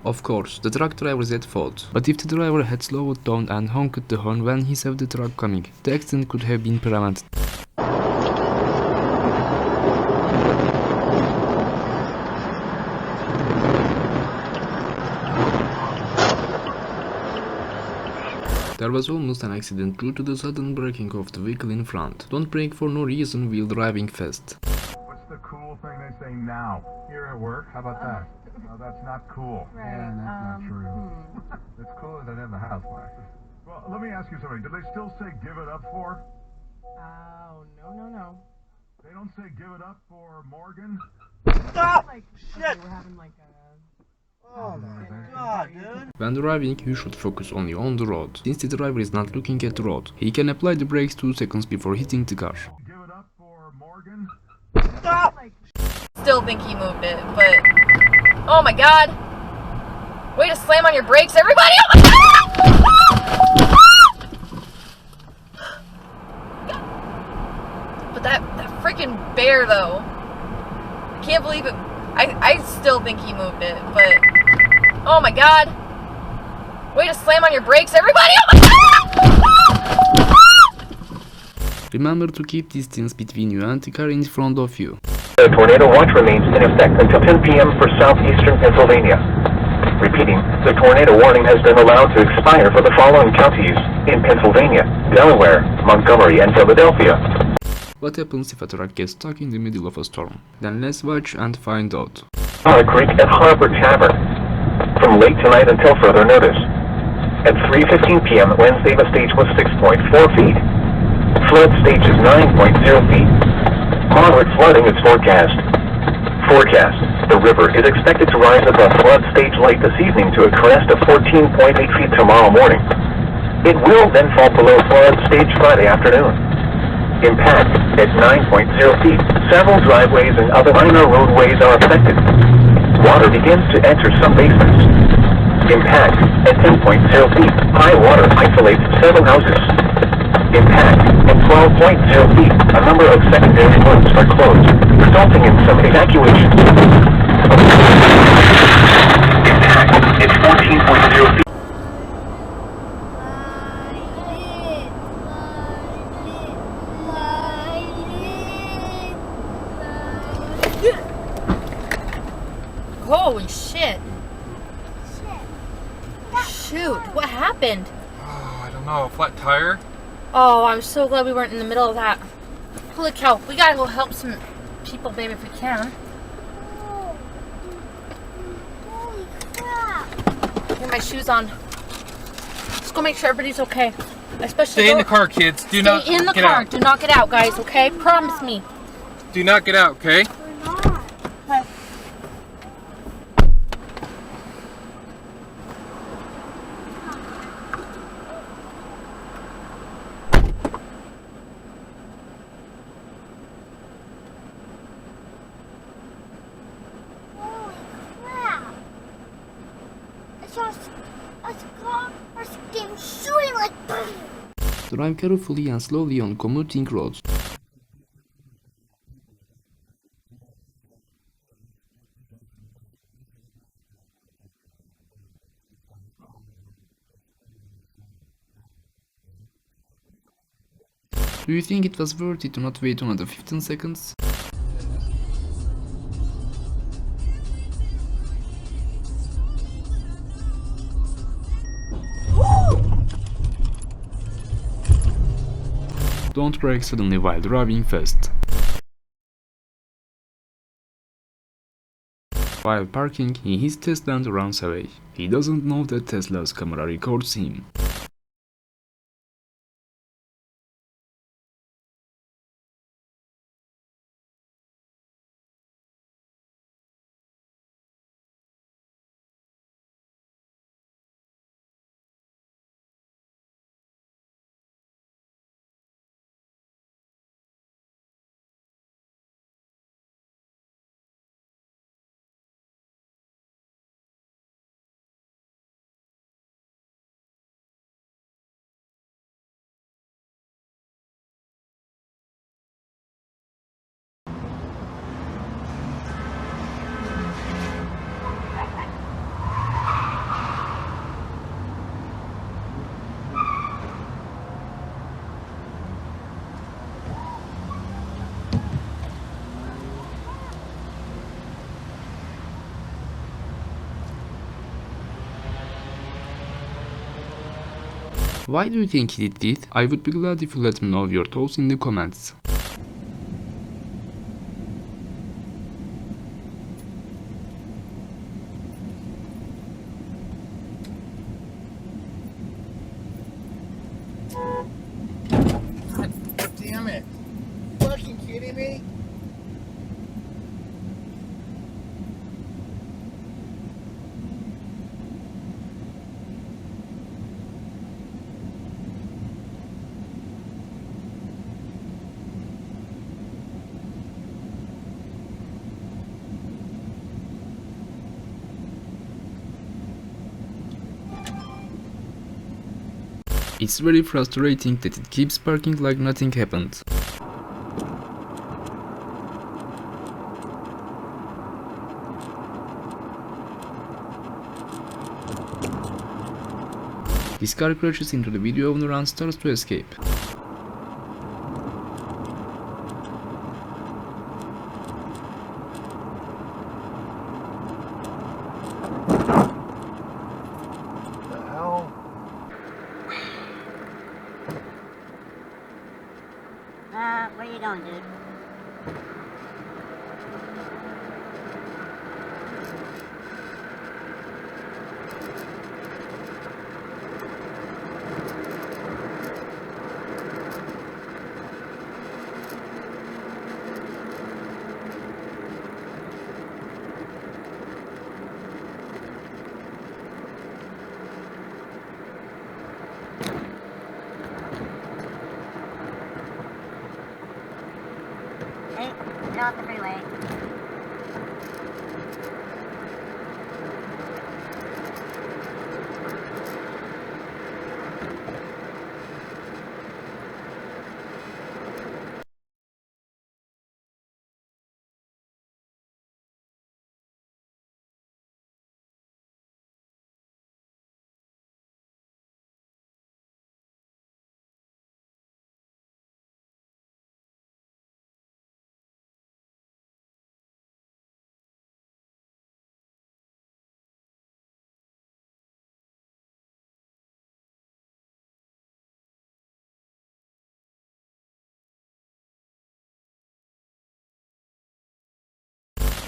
Of course, the truck driver is at fault, but if the driver had slowed down and honked the horn when he saw the truck coming, the accident could have been prevented. There was almost an accident due to the sudden braking of the vehicle in front. Don't brake for no reason while driving fast. What's the cool thing they say now? Here at work? How about that? No, that's not cool. Right. Yeah, that's not true. It's cool as I have the house flashes. Well, let me ask you something. Do they still say give it up for? Oh, no. They don't say give it up for Morgan? Stop! Like, Shit! okay, we're having like a... Oh my god, dude. When driving, you should focus only on the road. Since the driver is not looking at the road, he can apply the brakes 2 seconds before hitting the car. Give it up for Morgan? Stop! Still think he moved it, but oh my god! Way to slam on your brakes, everybody! Oh my god! But that freaking bear, though, I can't believe it. I still think he moved it, but oh my god! Way to slam on your brakes, everybody! Oh my god! Remember to keep distance between you and the car in front of you. The tornado watch remains in effect until 10 p.m. for southeastern Pennsylvania. Repeating, the tornado warning has been allowed to expire for the following counties in Pennsylvania, Delaware, Montgomery, and Philadelphia. What happens if a truck gets stuck in the middle of a storm? Then let's watch and find out. Otter Creek at Harbor Tavern. From late tonight until further notice. At 3:15 p.m. Wednesday, the stage was 6.4 feet. Flood stage is 9.0 feet. Moderate flooding is forecast. The river is expected to rise above flood stage late this evening to a crest of 14.8 feet tomorrow morning. It will then fall below flood stage Friday afternoon. Impact at 9.0 feet. Several driveways and other minor roadways are affected. Water begins to enter some basements. Impact at 10.0 feet. High water isolates several houses. Impact at 12.0 feet. A number of secondary roads are closed, resulting in some evacuation. Impact at 14.0 feet. Holy shit! Shoot, what happened? Oh, I don't know. Flat tire? Oh, I'm so glad we weren't in the middle of that. Holy cow, we gotta go help some people, babe, if we can. Holy crap. Get my shoes on. Let's go make sure everybody's okay. Especially Stay in the car, kids. Do not Stay in the get car. out. Do not get out, guys, okay? Promise me. Do not get out, okay? We're not. Holy crap. It's car came shooting like Drive carefully and slowly on commuting roads. Do you think it was worth it to not wait another 15 seconds? Don't brake suddenly while driving fast. While parking, he hits Tesla and runs away. He doesn't know that Tesla's camera records him. Why do you think he did this? I would be glad if you let me know your thoughts in the comments. God damn it. Fucking kidding me? It's very frustrating that it keeps parking like nothing happened. This car crashes into the video owner and starts to escape. The hell? Where you going, dude? Hey, get off the freeway.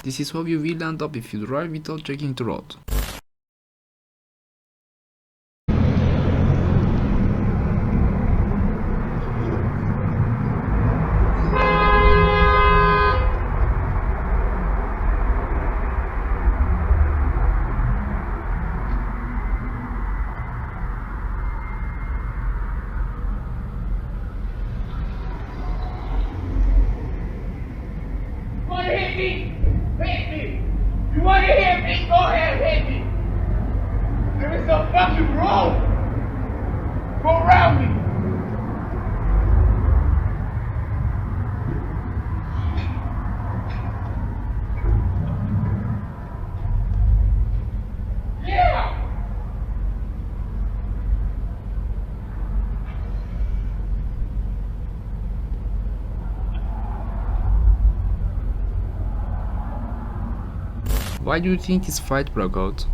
This is how you will end up if you drive without checking the road. Want to hit me? Hit me. You want to hit me? Go ahead, hit me. There is a fucking road. Go around me. Yeah. Why do you think this fight broke out?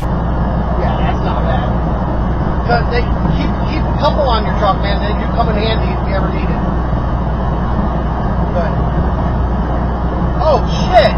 Yeah, that's not bad. Because they keep a couple on your truck, man. They do come in handy if you ever need it. But oh shit!